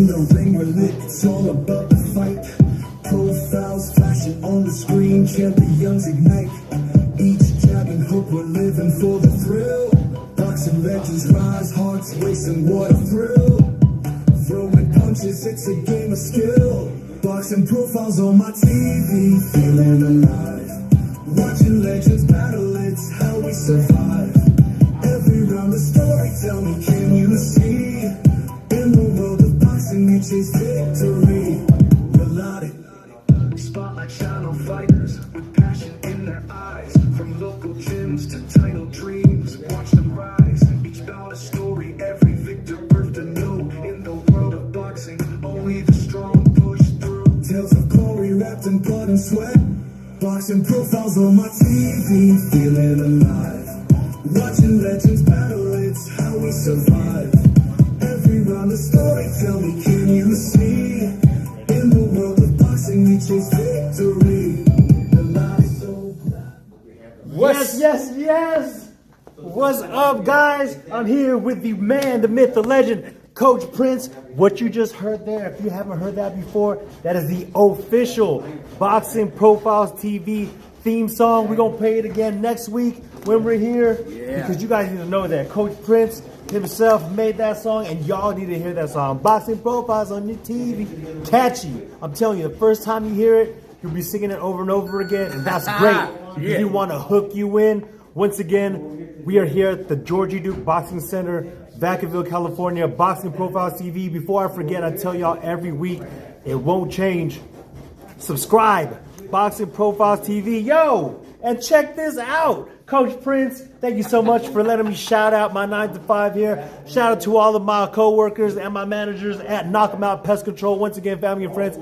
In the ring we're lit, it's all about the fight. Profiles flashing on the screen, champions ignite. Each jab and hook, we're living for the thrill. Boxing legends rise, hearts racing, what a thrill. Throwing punches, it's a game of skill. Boxing profiles on my TV, feeling alive. Watching legends battle, it's how we survive. Every round the story, tell me, can you see? In the world of boxing, we chase victory. Melodic spotlight shine on fighters with passion in their eyes. From local gyms to title dreams, watch them rise. Each bout a story, every victor birthed anew. In the world of boxing, only the strong push through. Tales of glory wrapped in blood and sweat. Boxing profiles on my TV, feeling alive. Watching legends battle, it's how we survive. Every round a story, tell me, can you see? In the world of boxing, we chase victory. The lies so Yes, yes, yes. What's up, guys? I'm here with the man, the myth, the legend, Coach Prince. What you just heard there, if you haven't heard that before, that is the official Boxing Profiles TV theme song. We're going to play it again next week when we're here. Because you guys need to know that Coach Prince himself made that song, and y'all need to hear that song. Boxing Profiles on your TV. Catchy. I'm telling you, the first time you hear it, you'll be singing it over and over again, and that's great. If you want to hook you in, once again, we are here at the Georgie Duke Boxing Center, Vacaville, California, Boxing Profiles TV. Before I forget, I tell y'all every week, it won't change. Subscribe, Boxing Profiles TV. Yo, and check this out. Coach Prince, thank you so much for letting me shout out my 9 to 5 here. Shout out to all of my co-workers and my managers at Knock 'em Out Pest Control. Once again, family and friends,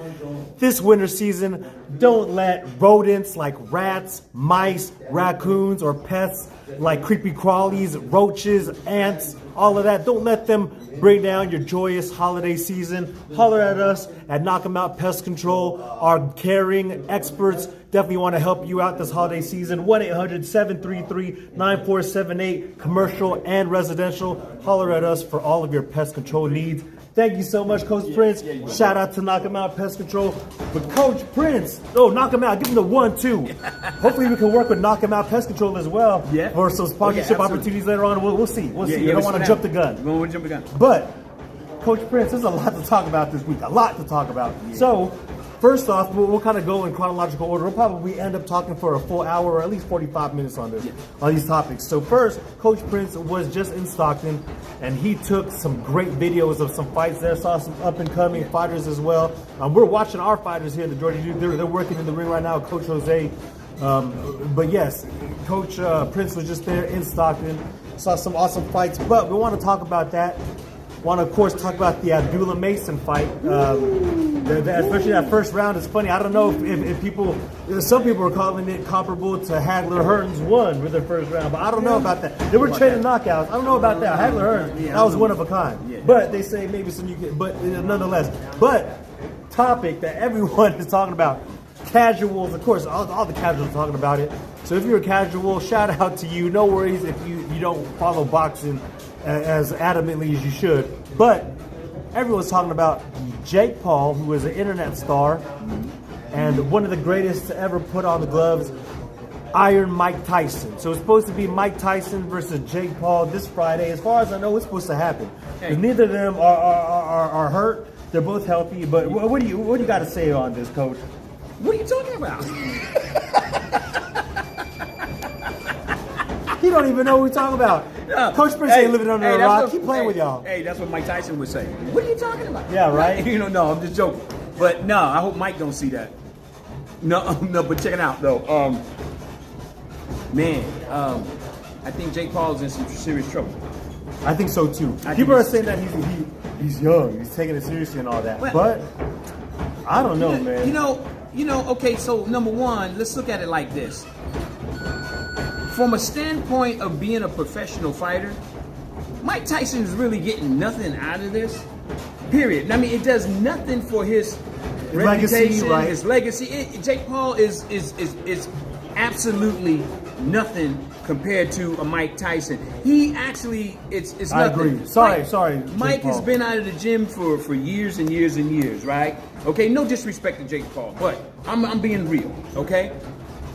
this winter season, don't let rodents like rats, mice, raccoons, or pests like creepy crawlies, roaches, ants, all of that. Don't let them bring down your joyous holiday season. Holler at us at Knock 'em Out Pest Control. Our caring experts definitely want to help you out this holiday season. 1-800-733-9478, commercial and residential. Holler at us for all of your pest control needs. Thank you so much, Coach Prince. Shout out to Knock 'em Out Pest Control. But Coach Prince, Knock 'em Out, give him the 1-2. Hopefully we can work with Knock 'em Out Pest Control as well for some sponsorship opportunities later on. We'll see. We'll see. I don't want to jump the gun. We don't want to jump the gun. But, Coach Prince, there's a lot to talk about this week. A lot to talk about. So, first off, we'll kind of go in chronological order. We'll probably end up talking for a full hour or at least 45 minutes on this, on these topics. So first, Coach Prince was just in Stockton, and he took some great videos of some fights there. Saw some up-and-coming fighters as well. We're watching our fighters here at the Georgia Duke. They're working in the ring right now, Coach Jose. But yes, Coach Prince was just there in Stockton. Saw some awesome fights, but we want to talk about that. Want to, of course, talk about the Abdullah Mason fight. Especially that first round is funny. I don't know if people, some people are calling it comparable to Hagler Hearns 1 with their first round, but I don't know about that. They were trading knockouts. I don't know about that. Hagler Hearns, that was one of a kind. But they say maybe some you can, but nonetheless. But topic that everyone is talking about, casuals, of course, all the casuals are talking about it. So if you're a casual, shout out to you. No worries if you don't follow boxing as adamantly as you should. But everyone's talking about Jake Paul, who is an internet star and one of the greatest to ever put on the gloves, Iron Mike Tyson. So it's supposed to be Mike Tyson versus Jake Paul this Friday. As far as I know, it's supposed to happen. Neither of them are hurt. They're both healthy. But what do you got to say on this, Coach? What are you talking about? He don't even know what we're talking about. No. Coach Prince ain't living under a rock. Keep playing with y'all. Hey, that's what Mike Tyson would say. What are you talking about? Yeah, right? No, I'm just joking. But no, I hope Mike don't see that. No, but check it out though. I think Jake Paul is in some serious trouble. I think so too. People are saying that he's young, he's taking it seriously and all that. Well, but I don't know, man. Okay, so number one, let's look at it like this. From a standpoint of being a professional fighter, Mike Tyson is really getting nothing out of this. Period. I mean, it does nothing for his reputation, his legacy. Jake Paul is absolutely nothing compared to a Mike Tyson. He actually, it's I nothing. agree. Sorry, Jake Mike has Paul. been out of the gym for years and years and years, right? Okay, no disrespect to Jake Paul, but I'm being real, okay?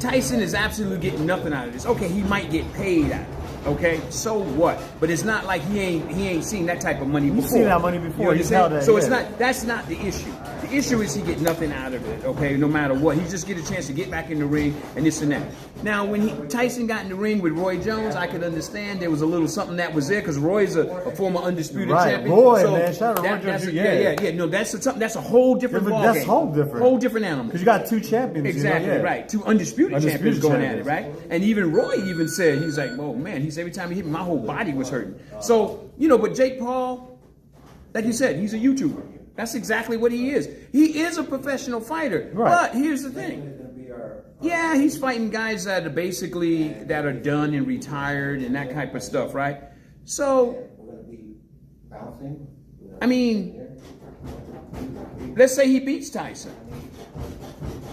Tyson is absolutely getting nothing out of this. Okay, he might get paid out of it. Okay, so what? But it's not like he ain't seen that type of money before. He's seen that money before. You He's understand? held that, So it's yeah. not. That's not the issue. The issue is he get nothing out of it. Okay, no matter what, he just get a chance to get back in the ring and this and that. Now, when Tyson got in the ring with Roy Jones, I could understand there was a little something that was there because Roy's a former undisputed Right. champion. Roy, So man, shout out to Roy that's Jones. yeah. No, that's something. That's a whole different ball That's game. whole different. Whole different animal. Because you got two champions. Exactly, you know? Yeah. right. Two undisputed champions Undisputed going champions. at it, right? And even Roy even said, he's like, oh man, he said every time he hit me, my whole body was hurting. So, but Jake Paul, like you said, he's a YouTuber. That's exactly what he is. He is a professional fighter. Right. But here's the thing. Yeah, he's fighting guys that are done and retired and that type of stuff, right? So, I mean, let's say he beats Tyson.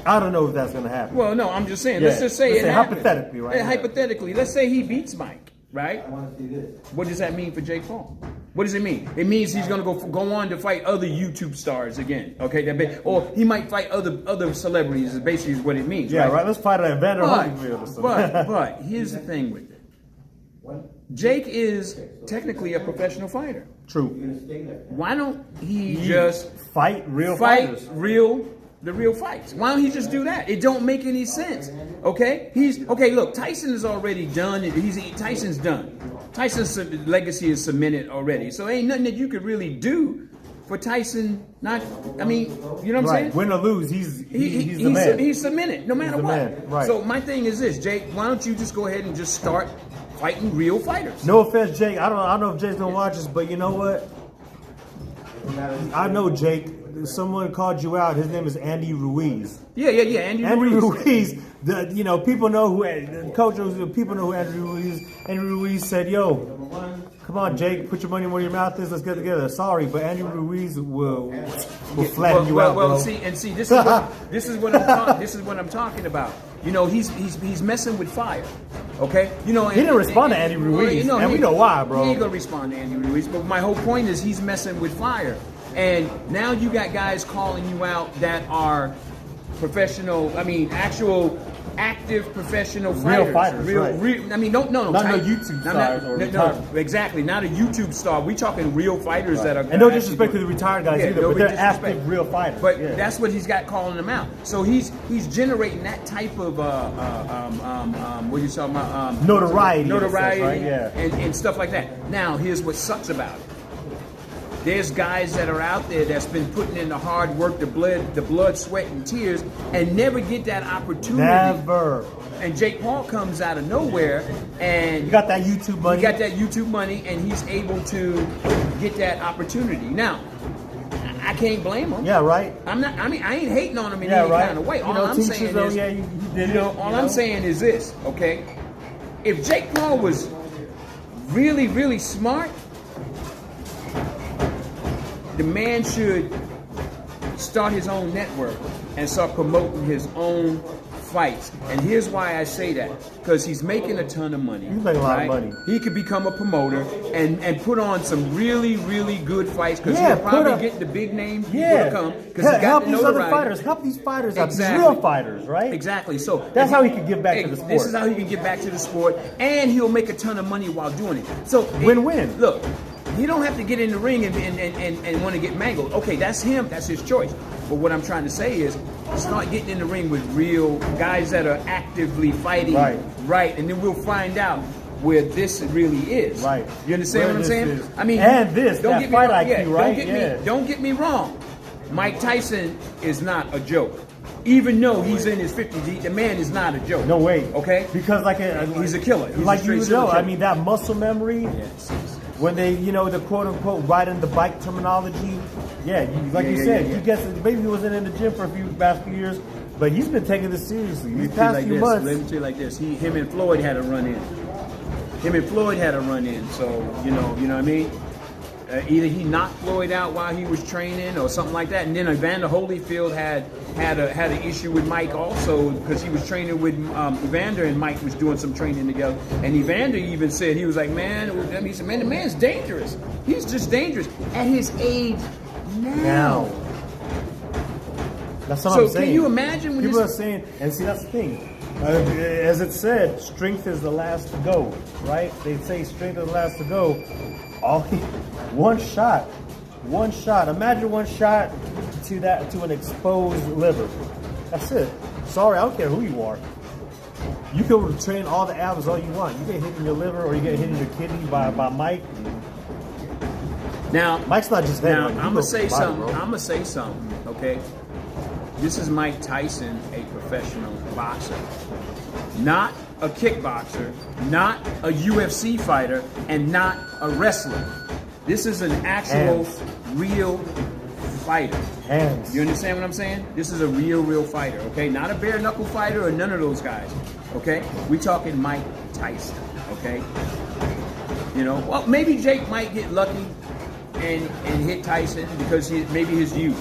I don't know if that's going to happen. Well, no, I'm just saying. Yeah. Let's just say Let's it say happens. hypothetically, right? Yeah, hypothetically, let's say he beats Mike, right? I want to see this. What does that mean for Jake Paul? What does it mean? It means he's going to go on to fight other YouTube stars again. Okay, or he might fight other celebrities. Is basically what it means. Yeah, right. right. Let's fight at Evander Holyfield or something. But here's the thing with it. Jake is technically a professional fighter. True. Why don't he just Fight real fight fighters. the real fights? Why don't he just do that? It don't make any sense. Okay, look, Tyson is already done. Tyson's done. Tyson's legacy is cemented already. So ain't nothing that you could really do for Tyson. You know what I'm saying? Right. Win or lose, he's the he's man. He's cemented, no matter the what. man, right. So my thing is this, Jake. Why don't you just go ahead and just start fighting real fighters? No offense, Jake. I don't know if Jake's gonna watch this, but you know what? I know Jake. Someone called you out. His name is Andy Ruiz. Yeah. Andy Ruiz. People know who the coach. People know who Andy Ruiz is. Andy Ruiz said, "Yo, come on, Jake, put your money where your mouth is. Let's get together." Sorry, but Andy Ruiz will flatten you out, bro. Well, see, this is what I'm talking about. He's messing with fire. Okay, he didn't respond to Andy Ruiz, and we know why, bro. He ain't gonna respond to Andy Ruiz. But my whole point is he's messing with fire, and now you got guys calling you out that are professional. I mean, actual. Active professional fighters. Fighters, right. No, Not no YouTube stars or retired. exactly, not a YouTube star. We talking real fighters that are. And no disrespect to the retired guys either, but they're disrespect. active, real fighters. But yeah. that's what he's got calling them out. So he's generating that type of what you talking about? Notoriety, right? Yeah. and stuff like that. Now, here's what sucks about it. There's guys that are out there that's been putting in the hard work, the blood, sweat, and tears, and never get that opportunity. Never. And Jake Paul comes out of nowhere, and You got that YouTube money. he got that YouTube money, and he's able to get that opportunity. Now, I can't blame him. Yeah, right. I ain't hating on him in Yeah, any right. kind of way. All You know, I'm teachers, saying though, is, yeah, you did it, all I'm saying is this, okay? If Jake Paul was really, really smart, the man should start his own network and start promoting his own fights. And here's why I say that. Because he's making a ton of money. He's making a lot of money. He could become a promoter and put on some really, really good fights because Yeah, he'll probably put up- get the big name people Yeah. to come. Because he got Help the these other notoriety. fighters. Help these fighters out. Exactly. These real fighters, right? Exactly. So That's how he can give back to the sport. This is how he can give back to the sport, and he'll make a ton of money while doing it. So Win-win. Look, he don't have to get in the ring and want to get mangled. Okay, that's him. That's his choice. But what I'm trying to say is, start getting in the ring with real guys that are actively fighting. Right. And then we'll find out where this really is. Right. You understand Where what I'm this saying? is. I mean, And this, don't that get me fight wrong. IQ, Yeah, right? Don't get me wrong. Mike Tyson is not a joke. Even though he's in his 50s, the man is not a joke. No way. Okay? Because He's a killer. He's like a straight you serial know, killer. I mean that muscle memory. Yes. When they, the quote unquote riding the bike terminology, like you Yeah, said, yeah. he gets maybe he wasn't in the gym for past few years, but he's been taking this seriously. These past Let few me months, tell you like this. Him and Floyd had a run in. So you know what I mean. either he knocked Floyd out while he was training or something like that, and then Evander Holyfield had an issue with Mike also because he was training with Evander and Mike was doing some training together. And Evander even said he was like, man, he said, man, the man's dangerous. He's just dangerous at his age now. That's what So I'm saying. can you imagine when people this- are saying? And see, that's the thing. As it said, strength is the last to go, right? They say strength is the last to go. One shot. Imagine one shot to an exposed liver. That's it. Sorry, I don't care who you are. You can train all the abs all you want. You get hit in your liver or you get hit in your kidney by Mike. Now, Mike's not just now head. I'm gonna say something. Okay, this is Mike Tyson, a professional boxer, not a kickboxer, not a UFC fighter, and not a wrestler. This is an actual, Hands. real fighter. Hands. You understand what I'm saying? This is a real fighter. Okay, not a bare knuckle fighter or none of those guys. Okay, we talking Mike Tyson. Okay, you know, well maybe Jake might get lucky and hit Tyson because maybe his youth.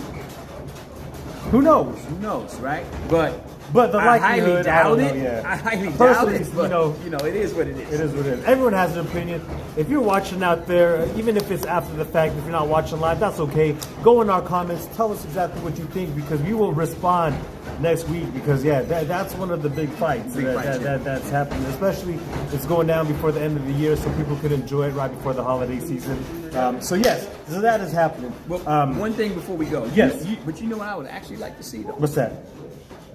Who knows? Who knows, right? But the I highly likelihood, doubt I don't it. know, yeah. I highly doubt Personally, it. But you know, it is what it is. It is what it is. Everyone has an opinion. If you're watching out there, even if it's after the fact, if you're not watching live, that's okay. Go in our comments. Tell us exactly what you think because we will respond next week because, that's one of the big fights, that's happening. Especially it's going down before the end of the year so people could enjoy it right before the holiday season. So that is happening. Well, one thing before we go. Yes. But you know what I would actually like to see, though? What's that?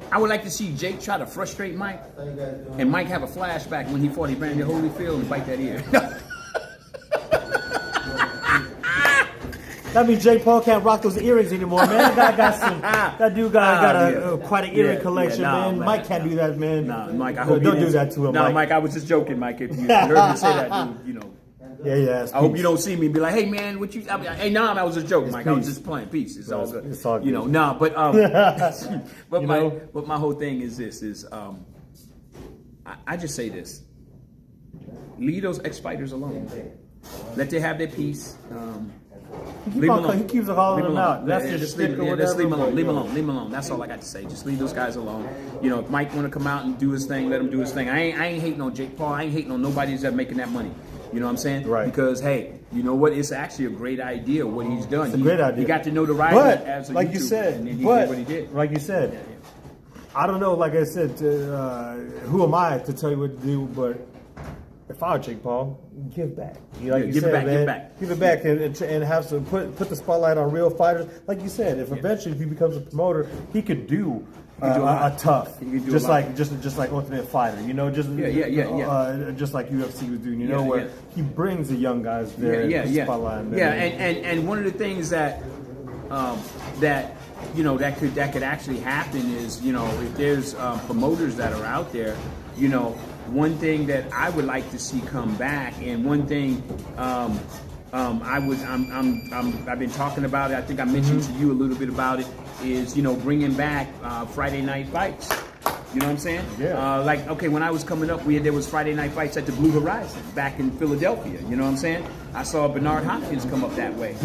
I would like to see Jake try to frustrate Mike and Mike have a flashback when he fought Evander Holyfield and bite that ear. That means Jake Paul can't rock those earrings anymore, man. That dude got quite an earring collection, man. Mike can't do that, man. Nah, Mike, I hope don't do that to him, Nah, Mike. I was just joking, Mike. If you heard me say that, dude, you know. Yeah. I hope you don't see me and be like, "Hey, man, what you?" Hey, I was just joking, Mike. I was just playing. Peace. It's all good. It's all good. You know, nah, but but my whole thing is this: I just say this: leave those ex-fighters alone. Let them have their peace. He keeps calling them out. That's just just stick or whatever. Just leave him alone. That's all I got to say. Just leave those guys alone. You know, if Mike want to come out and do his thing, let him do his thing. I ain't hating on Jake Paul. I ain't hating on nobody that's making that money. You know what I'm saying? Right. Because hey, you know what? It's actually a great idea what he's done. It's a great idea. He got to know the right as a like YouTuber, you said, and then he did what he did. Like you said, I don't know. Like I said, who am I to tell you what to do? But if I were Jake Paul, give back. Give it back, and have some put the spotlight on real fighters. Like you said, if eventually if he becomes a promoter, he could do a tough, just like Ultimate Fighter. You know, just like UFC was doing. You know, where he brings the young guys there. And puts the spotlight on them. And one of the things that you know that could actually happen is, you know, if there's promoters that are out there, you know, one thing that I would like to see come back, and one thing I've been talking about it. I think I mentioned to you a little bit about it. Is, you know, bringing back Friday night fights. You know what I'm saying? Yeah. Like, okay, when I was coming up, there was Friday night fights at the Blue Horizon back in Philadelphia. You know what I'm saying? I saw Bernard Hopkins come up that way.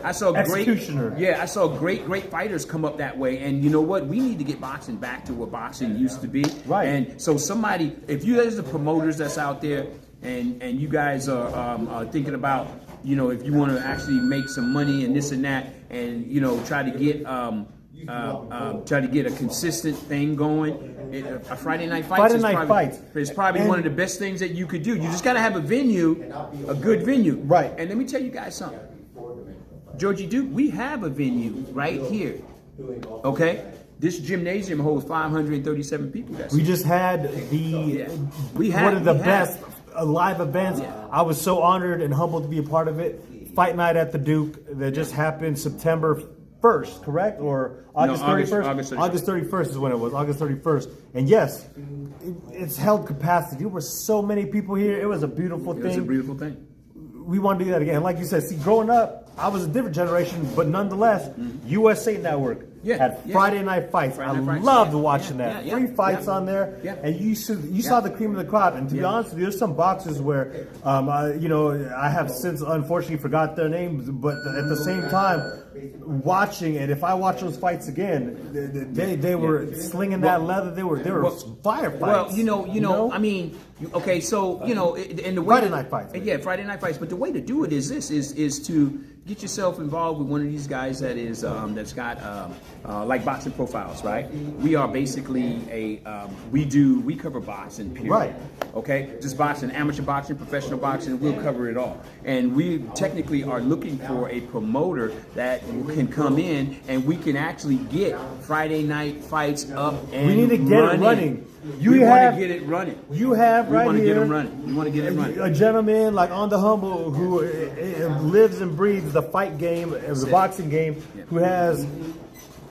I saw Executioner. I saw great fighters come up that way. And you know what? We need to get boxing back to what boxing used to be. Right. And so somebody, if you guys are the promoters that's out there, and you guys are thinking about, you know, if you want to actually make some money and this and that, and you know, try to get a consistent thing going. A Friday night fight is probably one of the best things that you could do. You just got to have a venue, a good venue. Right. And let me tell you guys something. Georgie Duke, we have a venue right here. Okay? This gymnasium holds 537 people. We just had one of the best live events. Yeah. I was so honored and humbled to be a part of it. Fight night at the Duke that just happened September 1st, correct? Or August 31st? August 31st is when it was, August 31st. And yes, it's held capacity. There were so many people here. It was a beautiful thing. It was a beautiful thing. We want to do that again. Like you said, see, growing up, I was a different generation, but nonetheless, USA Network, Yeah, had yeah. Friday Night Fights. Friday Night I Fights, loved yeah, watching yeah, that. yeah, 3 fights yeah. on there, Yeah. and you saw the cream of the crop. And to be Yeah. honest with you, there's some boxers where, I have since unfortunately forgot their names, but at the same time, watching it, if I watch those fights again, they were slinging that leather. They were firefights. Well, I mean, okay, so and the way Friday Night Fights, yeah, Friday Night Fights. But the way to do it is to get yourself involved with one of these guys that is that's got like boxing profiles, right? We are basically we cover boxing, period. Right. Okay, just boxing, amateur boxing, professional boxing, we'll cover it all. And we technically are looking for a promoter that can come in and we can actually get Friday Night Fights up and we need to get it running. We want to get it running. You have We right want to here get them running. We want to get it running. a gentleman like on the humble who lives and breathes the fight game, the boxing game, who has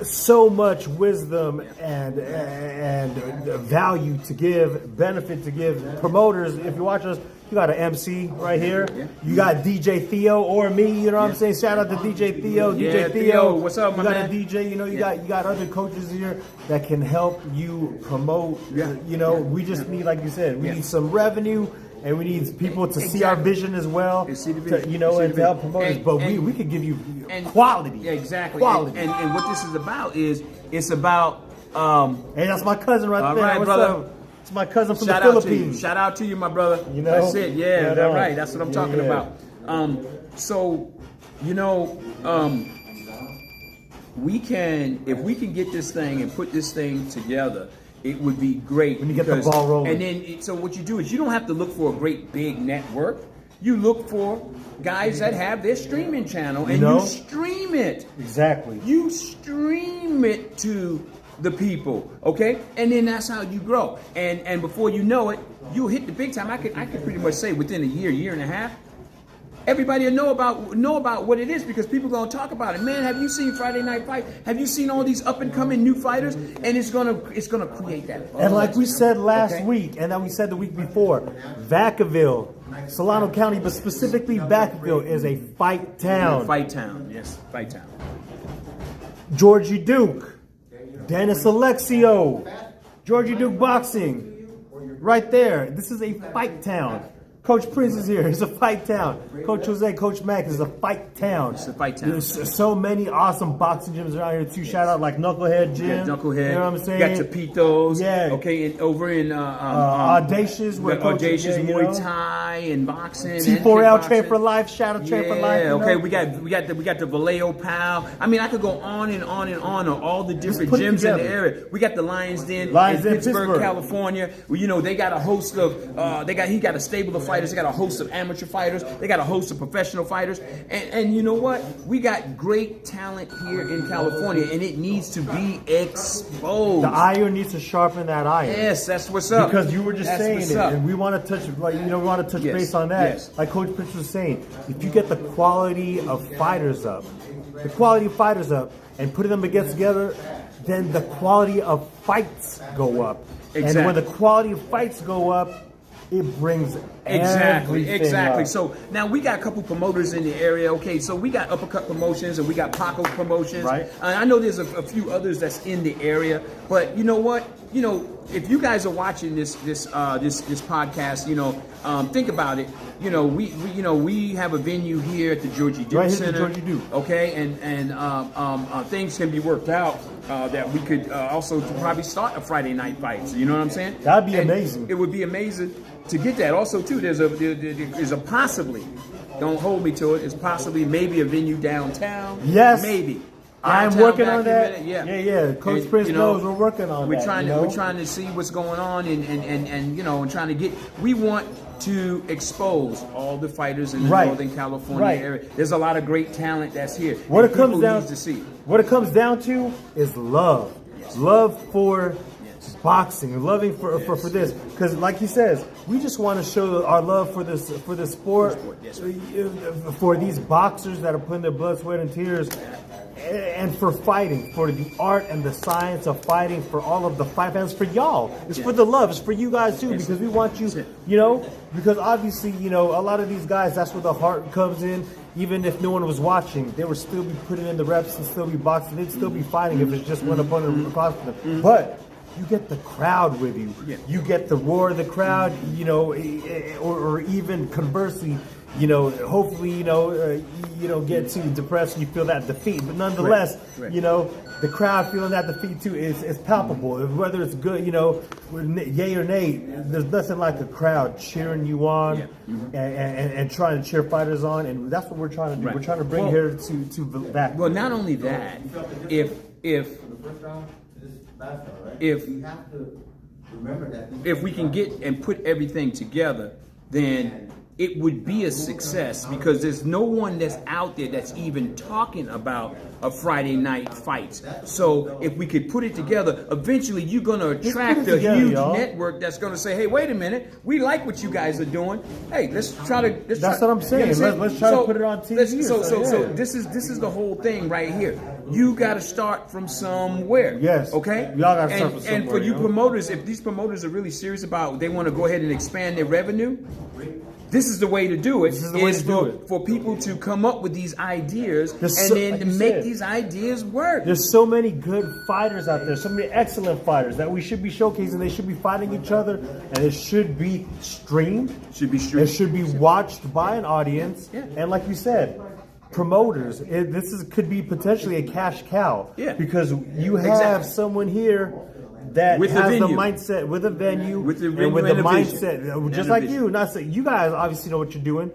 so much wisdom and value to give, benefit to give promoters. If you watch us, you got an MC right here. You got DJ Theo or me. You know what I'm saying? Shout out to DJ Theo. Yeah, DJ Theo, what's up, my you man? got a DJ. You got other coaches here that can help you promote. Yeah. We just need, like you said, we need some revenue. And we need people to see our vision as well, And see the vision. and to help promote us. But we could give you quality. Yeah, exactly. Quality. And what this is about is it's about. Hey, that's my cousin right All there. right, What's brother. up? It's my cousin from Shout the out to you. Philippines. Shout out to you, my brother. You know? That's it. Yeah, Right that's on. right. That's what I'm talking Yeah. about. So, we can, if we can get this thing and put this thing together, it would be great. When you get the ball rolling. And then, so what you do is you don't have to look for a great big network. You look for guys that have their streaming channel and you stream it. Exactly. You stream it to the people, okay? And then that's how you grow. And before you know it, you'll hit the big time. I could pretty much say within a year and a half, everybody will know about what it is because people are gonna talk about it. Man, have you seen Friday Night Fight? Have you seen all these up and coming new fighters? And it's gonna create that. And like we said last week, and then we said the week before, Vacaville, Solano County, but specifically Vacaville, is a fight town. Fight town, yes, fight town. Georgie Duke, Dennis Alexio, Georgie Duke Boxing, right there. This is a fight town. Coach Prince is here. It's a fight town. Coach Jose, Coach Max is a fight town. It's a fight town. There's so many awesome boxing gyms around here too. Shout out like Knucklehead Gym. Yeah, Knucklehead. You know what I'm saying? You got Tapitos. Yeah. Okay, and over in Audacious, where Coach- Audacious yeah, you Muay know. Thai and boxing. and T4L kickboxing. Train for Life. Shout out Train for Life. Yeah, you know? okay, we got the Vallejo Pal. I mean, I could go on and on and on all the different put it gyms in together. the area. We got the Lions Den Lions in Den, Pittsburgh. California. Well, they got a host of he got a stable of fighters. They got a host of amateur fighters. They got a host of professional fighters. And you know what? We got great talent here in California, and it needs to be exposed. The iron needs to sharpen that iron. Yes, that's what's up. Because you were just That's saying what's it, up. and we want to touch, Yes, base on that. yes. Like Coach Prince was saying, if you get the quality of fighters up, and putting them against together, then the quality of fights go up. Exactly. And when the quality of fights go up, it brings Exactly. everything up. So now we got a couple promoters in the area. Okay, so we got Uppercut Promotions and we got Paco Promotions. Right. I know there's a few others that's in the area, but you know what? If you guys are watching this podcast, think about it. We have a venue here at the Georgie Duke Right here at the Center. Georgie Duke. Okay, and things can be worked out that we could also probably start a Friday Night Fight. You know what I'm saying? That'd be And amazing. It would be amazing to get that. Also, too, there's a possibly. Don't hold me to it. It's possibly maybe a venue downtown. Yes. maybe. I'm Downtown working back on in that. a minute, Yeah. Coach Prince knows we're working on we're that. Trying you to, know? We're trying to see what's going on and trying to get. We want to expose all the fighters in the Right. Northern California Right. area. There's a lot of great talent that's here. What and it comes people down needs to see. What it comes down to is love. Love for boxing, loving for this. Because like he says, we just want to show our love for this sport. Yes. For these boxers that are putting their blood, sweat, and tears and for fighting, for the art and the science of fighting, for all of the fight fans, for y'all. It's for the love. It's for you guys too, because we want you, you know, because obviously, you know, a lot of these guys, that's where the heart comes in. Even if no one was watching, they would still be putting in the reps and still be boxing. They'd still be fighting if it's just one opponent across from them. But you get the crowd with you. You get the roar of the crowd, you know, or even conversely, you know, hopefully, you don't get too depressed and you feel that defeat. But nonetheless, you know, the crowd feeling that defeat too is palpable. Whether it's good, you know, yay or nay, there's nothing like a crowd cheering you on and trying to cheer fighters on. And that's what we're trying to do. We're trying to bring here to back. Well, not only that, if we can get and put everything together, then it would be a success, because there's no one that's out there that's even talking about a Friday night fight. So if we could put it together, eventually you're going to attract a huge network that's going to say, hey, wait a minute, we like what you guys are doing. Hey, let's try to... That's what I'm saying. Let's try to put it on TV. So this is the whole thing right here. You got to start from somewhere. Yes. Okay? Y'all got to start from somewhere. And for you promoters, if these promoters are really serious about, they want to go ahead and expand their revenue, this is the way to do it. This is the way to do it. For people to come up with these ideas and then to make these ideas work. There's so many good fighters out there, so many excellent fighters that we should be showcasing. They should be fighting each other, and it should be streamed. It should be watched by an audience. Yeah. And like you said, promoters, could be potentially a cash cow. Yeah. Because you have someone here that with has the venue. mindset, with a venue, and with the mindset, just like you. Not saying you guys obviously know what you're doing,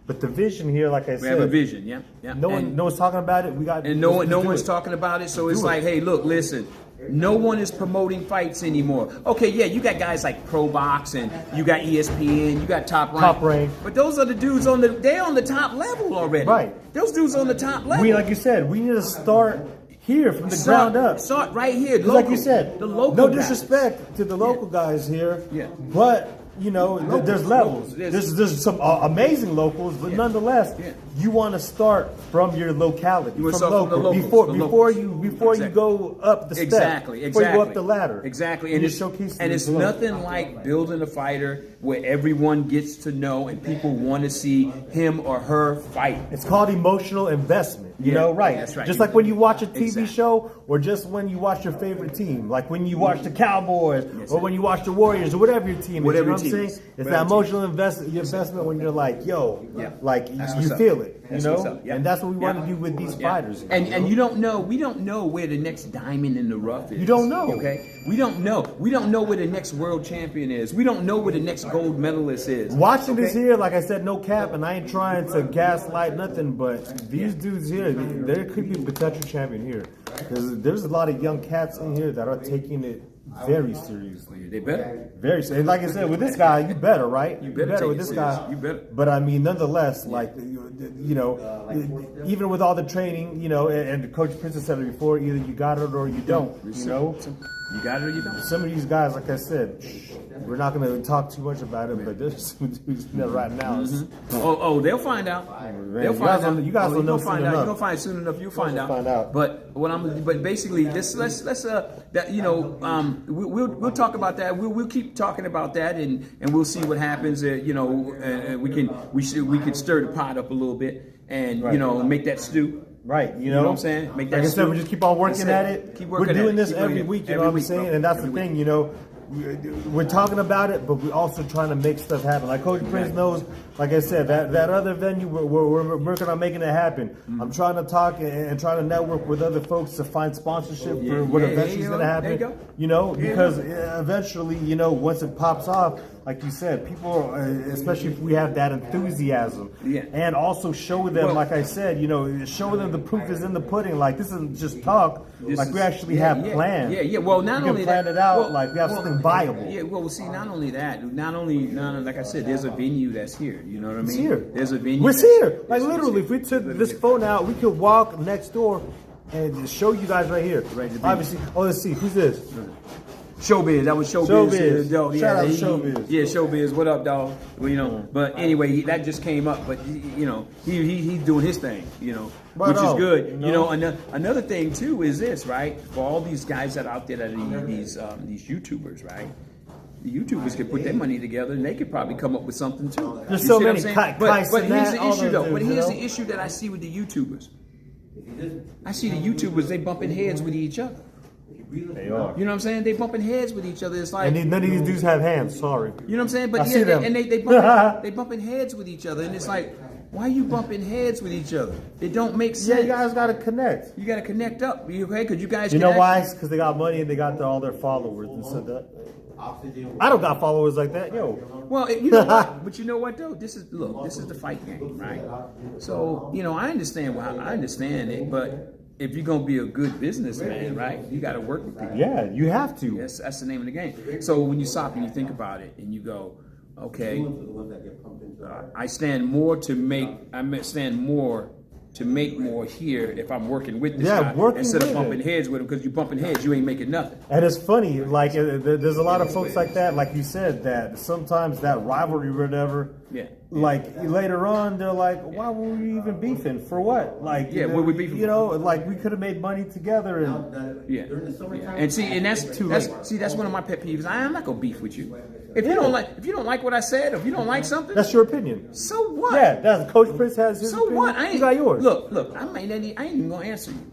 but the vision here, like I said, we have a vision. Yeah. No one's talking about it. No one's talking about it. So it's like, hey, look, listen. No one is promoting fights anymore. Okay, yeah, you got guys like ProBox and you got ESPN, you got Top Rank. But those are the dudes they're on the top level already. Right. Those dudes on the top level. Like you said, we need to start here from the ground up. Start right here. Local, like you said, the local no guys. disrespect to the local guys here. Yeah. But you know, there's levels. There's some amazing locals, but nonetheless, you want to start from your locality, from local, before you go up the step, before you go up the ladder. Exactly, and it's nothing like building a fighter where everyone gets to know and people want to see him or her fight. It's called emotional investment. You know, right? That's right. Just like when you watch a TV show, or just when you watch your favorite team, like when you watch the Cowboys, or when you watch the Warriors, or whatever your team is. You know what I'm saying? It's that emotional investment when you're like, yo, like you feel it. You know, and that's what we want to do with these fighters. And we don't know where the next diamond in the rough is. You don't know. Okay, we don't know. We don't know where the next world champion is. We don't know where the next gold medalist is. Watching this here, like I said, no cap, and I ain't trying to gaslight nothing, but these dudes here, there could be a potential champion here. There's a lot of young cats in here that are taking it very seriously. They better. Very seriously. Like I said, with this guy, you better, right? You better with this guy. You better. But I mean, nonetheless, like, you know, even with all the training, you know, and Coach Prince said it before, either you got it or you don't, you know? You got it or you don't. Some of these guys, like I said, we're not going to talk too much about it, but there's some dudes right now. Oh, they'll find out. They'll find out. You guys will know soon enough. You're gonna find soon enough. You'll find out. But basically, let's that you know, we'll talk about that. We'll keep talking about that, and we'll see what happens. You know, we can stir the pot up a little bit, and you know, make that stew. Right, you know what I'm saying? Make that like I said, we just keep on working at it. We're doing this every week, you know what I'm saying? And that's the thing, you know. We're talking about it, but we're also trying to make stuff happen. Like Coach Prince knows, like I said, that other venue, we're working on making it happen. I'm trying to talk and trying to network with other folks to find sponsorship for what eventually is going to happen. You know, because eventually, you know, once it pops off, like you said, people, especially if we have that enthusiasm, and also show them, like I said, you know, show them the proof is in the pudding. Like this isn't just talk. Like we actually have plans. Well, not only that, plan it out. Like we have something viable. Yeah. Well, see, not only that, like I said, there's a venue that's here. You know what I mean? It's here. There's a venue. We're here. Like literally, if we took this phone out, we could walk next door and show you guys right here. Obviously. Oh, let's see. Who's this? Showbiz. That was Showbiz. Showbiz. Dog. Shout out to he- Showbiz. Yeah, Showbiz. What up, dog? Well, but anyway, that just came up. But he's doing his thing. Right Which is on, good. you know? Another thing too is this, right? For all these guys that are out there that are these YouTubers, right? The YouTubers could put their money together and they could probably come up with something too. There's You so see what I'm many saying? Kai But here's Cenat, the all issue those though. dudes, But you here's know? the issue that I see with the YouTubers. I see the YouTubers, they bumping heads with each other. They are. You know what I'm saying? They bumping heads with each other. It's like, And none of these dudes have hands. Sorry. you know what I'm saying? But I see them. and they bumping heads with each other, and it's like, why are you bumping heads with each other? It don't make sense. Yeah, you guys got to connect. You got to connect up. You okay? Because you guys. You can know why? actually- Because they got money and they got all their followers and so that. I don't got followers like that, yo. Well, you know what? But you know what though? This is the fight game, right? So I understand. I understand it, but if you're gonna be a good businessman, right, you got to work with people. Yeah, you have to. That's the name of the game. So when you stop and you think about it, and you go, okay, I stand more to make. I stand more to make more here if I'm working with this Yeah, guy working instead of with bumping it. heads with him, because you bumping heads, you ain't making nothing. And it's funny, like there's a lot of folks like that, like you said, that sometimes that rivalry or whatever, Yeah. like later on they're like, why were we even beefing? For what? Like, Yeah, what we beefing for? like we could have made money together and Yeah. And see, and that's one of my pet peeves. I'm not gonna beef with you. If you don't like what I said, or if you don't like something, that's your opinion. so what? Yeah, that's Coach Prince has his So opinion. what? I You got yours. Look. I ain't even gonna answer you.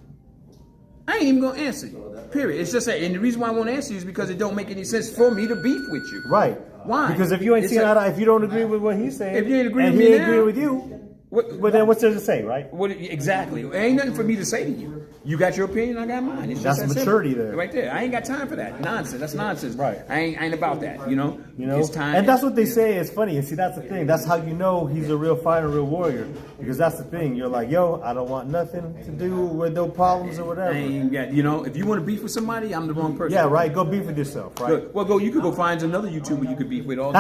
I ain't even gonna answer you. Period. It's just that, and the reason why I won't answer you is because it don't make any sense for me to beef with you. Right. Why? Because if you ain't It's seeing a- eye to eye, if you don't agree with what he's saying, If you ain't agree and with he me ain't agree now- with you, What? well then what's there to say, right? What? Exactly. There ain't nothing for me to say to you. You got your opinion, I got mine. It's just That's that maturity simple. there. right there. I ain't got time for that nonsense. That's nonsense. Right. I ain't about that. You know. You know, It's time. and that's what they say is funny. And see, that's the thing. That's how you know he's a real fighter, a real warrior. Because that's the thing. You're like, yo, I don't want nothing to do with no problems or whatever. I ain't got. If you want to beef with somebody, I'm the wrong person. Yeah, right. Go beef with yourself, right? Good. Well, you could go find another YouTuber you could beef with all day.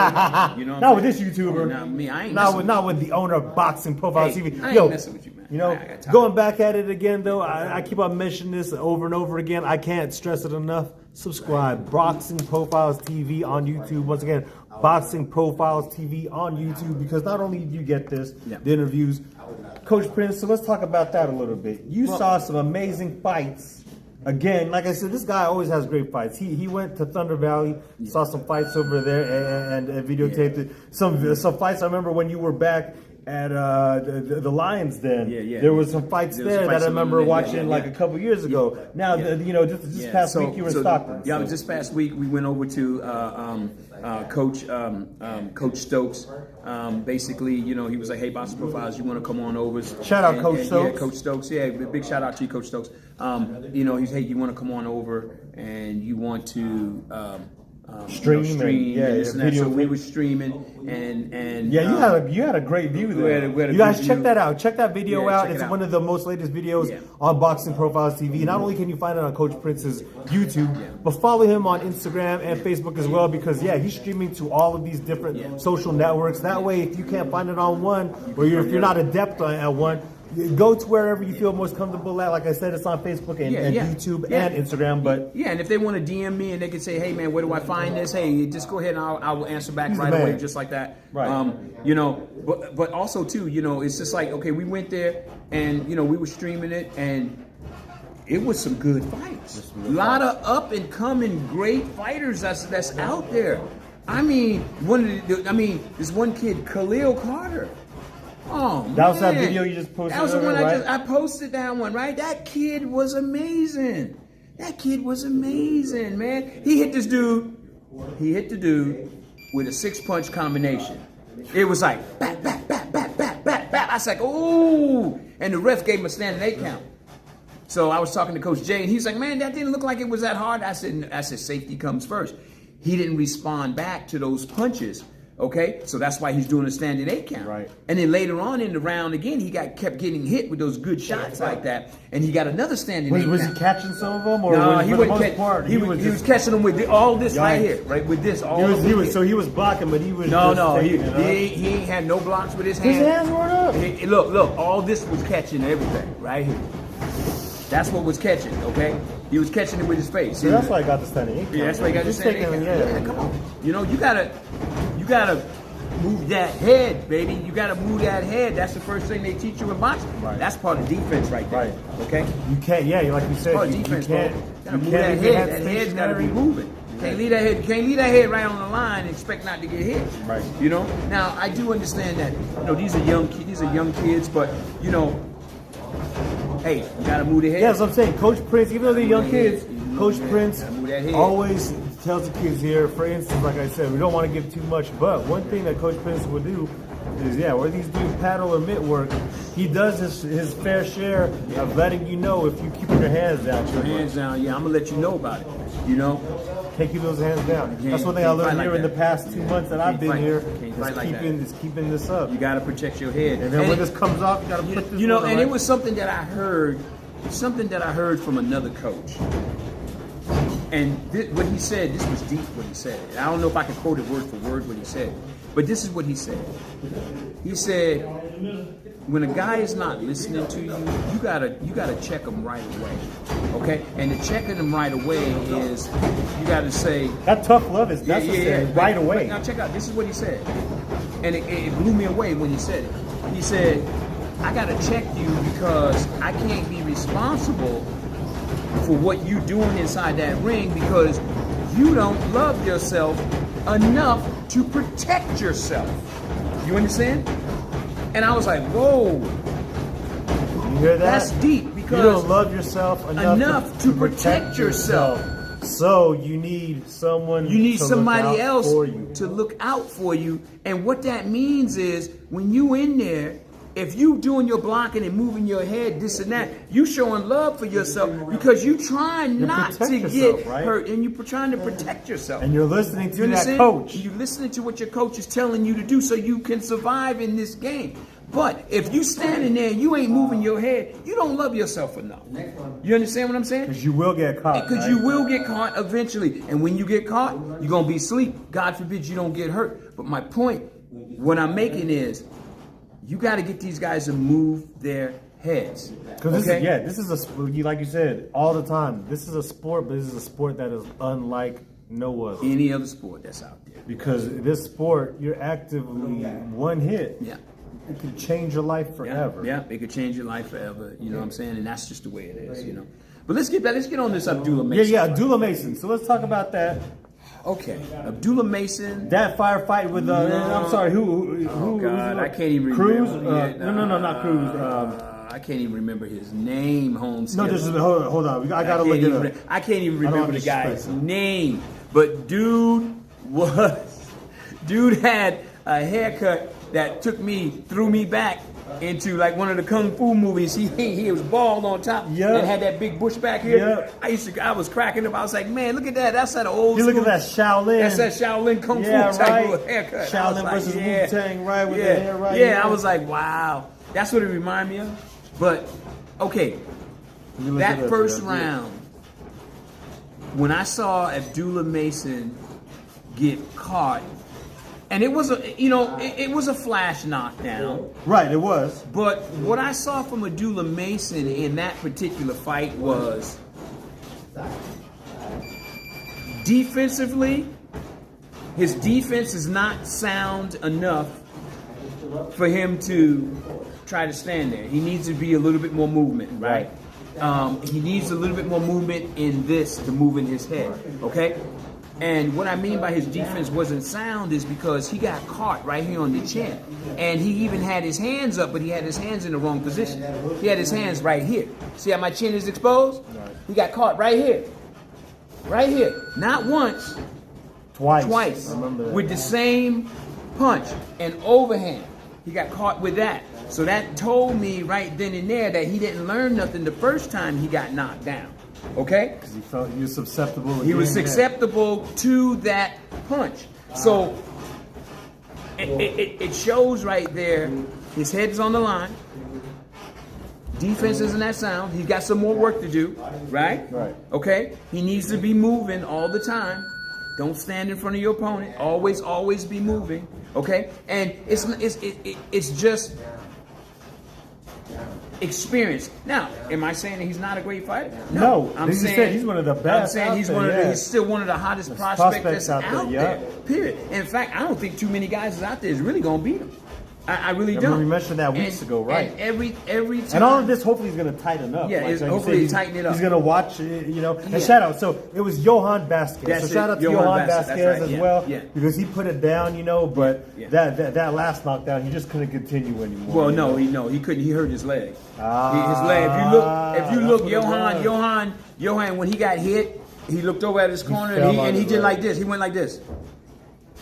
You know. what Not I'm with this saying? YouTuber. Not me. I ain't. messing Not with the owner of Boxing Profile Hey, TV. I ain't Yo, messing with you, man. You know, I got time. going back at it again though, I keep on mentioning this over and over again. I can't stress it enough. Subscribe. Boxing Profiles TV on YouTube. Once again, Boxing Profiles TV on YouTube, because not only do you get this, Yeah. the interviews, Coach Prince. So let's talk about that a little bit. You saw some amazing fights. Again, like I said, this guy always has great fights. He went to Thunder Valley, saw some fights over there, and videotaped it. Some fights. I remember when you were back at the Lions Den. Yeah. There was some fights There was there fights that I remember over there, watching yeah. like a couple years ago. Now, just past week you were in Stockton. Yeah, so. this past week we went over to Coach Stokes. Basically, he was like, "Hey, Boxing Profiles, you want to come on over?" Shout out Coach Stokes. Yeah, Coach Stokes. Yeah, big shout out to you, Coach Stokes. He's, hey, you want to come on over and you want to Stream and- yeah, and this and that. video So we tape. were streaming and Yeah, you had a great view there. we had a You guys good check view. that out. Check that video Yeah, out. check it It's out. one of the most latest videos Yeah. on Boxing Profiles TV. Not only can you find it on Coach Prince's YouTube, but follow him on Instagram and Facebook as well, because he's streaming to all of these different social networks. That way, if you can't find it on one, or if you're not adept at one, go to wherever you feel most comfortable at. Like I said, it's on Facebook and YouTube and Instagram. But yeah, and if they want to DM me and they can say, "Hey man, where do I find this?" Hey, just go ahead and I will answer back He's the right man. away, just like that. Right. But also too, it's just like, okay, we went there and we were streaming it and it was some good fights. A lot of up and coming great fighters that's out there. I mean, this one kid, Khalil Carter. Oh, that was that man. video you just posted. That was the one right? I posted that one, right? That kid was amazing. Man. He hit this dude. He hit the dude with a 6-punch combination. It was like bat. I was like, ooh, and the ref gave him a standing 8 count. So I was talking to Coach Jay, and he's like, man, that didn't look like it was that hard. I said, safety comes first. He didn't respond back to those punches. Okay, so that's why he's doing a standing 8 count. Right. And then later on in the round again, he kept getting hit with those good shots like that, and he got another standing 8 Was count. he catching some of them, or No, was, he for the wasn't most catch, part, he was catching them with all this right Yikes. here, right with this. All He was over so he was blocking, but he was no, just he taking it up. ain't had no blocks with his His hands. hands weren't up. Look, all this was catching everything right here. That's what was catching, okay? He was catching it with his face. So that's why I got the standing 8 count. Yeah, that's why you got Just to say, taking- yeah, come on. You know, you gotta move that head, baby. You gotta move that head. That's the first thing they teach you in boxing. Right. That's part of defense right there. Right. Okay? You can't, yeah, like you said, Part of you defense, can't, bro. you Gotta move can't that leave your head. That head's gotta be stationary. moving. Can't leave that head. Can't leave that head right on the line and expect not to get hit. Right. You know. Now I do understand that. You know, these are young kids, but you know, hey, you gotta move the head. Yeah, that's what I'm saying. Coach Prince, even though they're young kids, Coach Prince Gotta move that head. always tells the kids here, for instance, like I said, we don't want to give too much, but one thing that Coach Prince will do is, where these dudes paddle or mitt work, he does his fair share of letting you know if you keep your hands down. Your hands down. Yeah, I'm gonna let you know about it. You know. Can't keep those hands down. can't- That's one thing I can't learned fight here like in the that. past 2 months that I've Can't been fight- here. can't fight like that. Is keeping this up. You gotta protect your head. And then when this comes off, you gotta put this You know, one and on. it was something that I heard from another coach. And what he said, this was deep what he said. I don't know if I can quote it word for word what he said, but this is what he said. He said, when a guy is not listening to you, you gotta check him right away. Okay? And the checking him right away is you gotta say, That tough love is necessary right away. Now check out, this is what he said. And it blew me away when he said it. He said, I gotta check you because I can't be responsible for what you're doing inside that ring because you don't love yourself enough to protect yourself. You understand? And I was like, whoa, You hear that? that's deep You because don't love yourself enough to protect yourself. So you need someone. You need to somebody look out else for you. to look out for you. And what that means is when you in there, if you doing your blocking and moving your head, this and that, you showing love for yourself because you trying not protect to yourself, get right? hurt and you're trying to protect yourself. And you're listening to You that understand? coach. You're listening to what your coach is telling you to do so you can survive in this game. But if you standing there and you ain't moving your head, you don't love yourself enough. You understand what I'm saying? Because you will get caught. Because right? you will get caught eventually. And when you get caught, you're going to be asleep. God forbid you don't get hurt. But my point, what I'm making is, you got to get these guys to move their heads. Because this is a like you said all the time. This is a sport, but this is a sport that is unlike no other. Any other sport that's out there. Because this sport, you're actively one hit. Yeah. It could change your life Yeah, forever. yeah, it could change your life forever. You know what I'm saying? And that's just the way it is, you know. But let's get on this Abdullah Mason. Yeah, Abdullah Mason. So let's talk about that. Okay, Abdullah Mason. That firefight with I'm sorry, who Oh God, I can't even Cruz? remember. No, not Cruz. I can't even remember his name, Holmes. No, this is hold on. I gotta look it up. I can't even I don't remember the disrespect guy's him. name. But dude had a haircut that threw me back into like one of the kung fu movies. He was bald on top Yeah. and had that big bush back here. Yeah. I was cracking up. I was like, man, look at that. That's that old You look school. at that Shaolin. That's that Shaolin kung fu type right. of haircut. I was Shaolin like, versus yeah. Wu-Tang, right? With yeah. the hair right. Yeah, I was like, wow. That's what it reminded me of. But okay, You look that it up, first yeah. round, when I saw Abdullah Mason get caught, and it was it was a flash knockdown. Right, it was. But what I saw from Abdullah Mason in that particular fight was defensively, his defense is not sound enough for him to try to stand there. He needs to be a little bit more movement, right? He needs a little bit more movement in this to move in his head, okay? And what I mean by his defense wasn't sound is because he got caught right here on the chin. And he even had his hands up, but he had his hands in the wrong position. He had his hands right here. See how my chin is exposed? He got caught right here. Right here. Not once, twice. I remember that. With the same punch and overhand. He got caught with that. So that told me right then and there that he didn't learn nothing the first time he got knocked down. Okay? He felt he was susceptible. He was again, yeah. susceptible to that punch. So it shows right there his head's on the line. Defense isn't that sound. He's got some more work to do, right? Right. Okay? He needs to be moving all the time. Don't stand in front of your opponent. Always be moving. Okay? And it's just experience. Now, am I saying that he's not a great fighter? No. I'm As you saying said, he's one of the best I'm saying out he's there, one of yeah. he's still one of the hottest prospects that's out out there, there. yeah. Period. In fact, I don't think too many guys out there is really gonna beat him. I really Remember don't. we mentioned that weeks ago, right? And every time. And all of this hopefully is going to tighten up. Yeah, like you hopefully said, he's- tighten it up. He's going to watch, you know. Yeah. And shout out. So it was Johan Vasquez. That's so shout it, out to Johan Johan Vasquez, Vasquez that's right, as yeah, well. yeah. Because he put it down, you know, but Yeah. that last knockdown, he just couldn't continue anymore. Well, you know? he couldn't. He hurt his leg. His Ah, leg. If you that's look, what it was. Johan, when he got hit, he looked over at his corner fell and on he his did leg. like this. He went like this.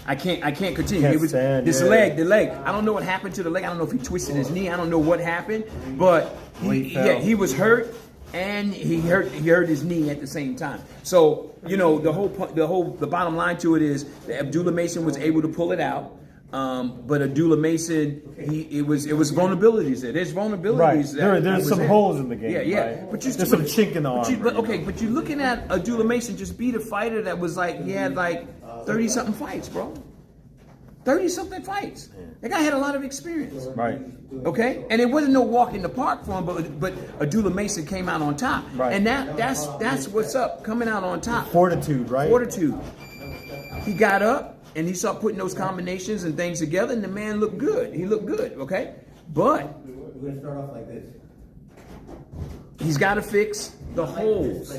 I can't continue. Can't It was stand, this yeah. the leg. I don't know what happened to the leg. I don't know if he twisted his knee. I don't know what happened, but he fell. he was hurt and he hurt his knee at the same time. So the bottom line to it is that Abdullah Mason was able to pull it out. But Abdullah Mason, it was vulnerabilities there. There's vulnerabilities Right. there. There's some holes in the game. Yeah. Right? But there's some chink in the armor. But you're looking at Abdullah Mason just beat a fighter that was like, he had like 30-something fights, bro. 30-something fights. That guy had a lot of experience. Right. Okay? And it wasn't no walk in the park for him, but Abdullah Mason came out on top. Right. And that's what's up, coming out on top. Fortitude, right? Fortitude. He got up and he started putting those combinations and things together, and the man looked good. He looked good, okay? But We're gonna start off like this. he's got to fix the holes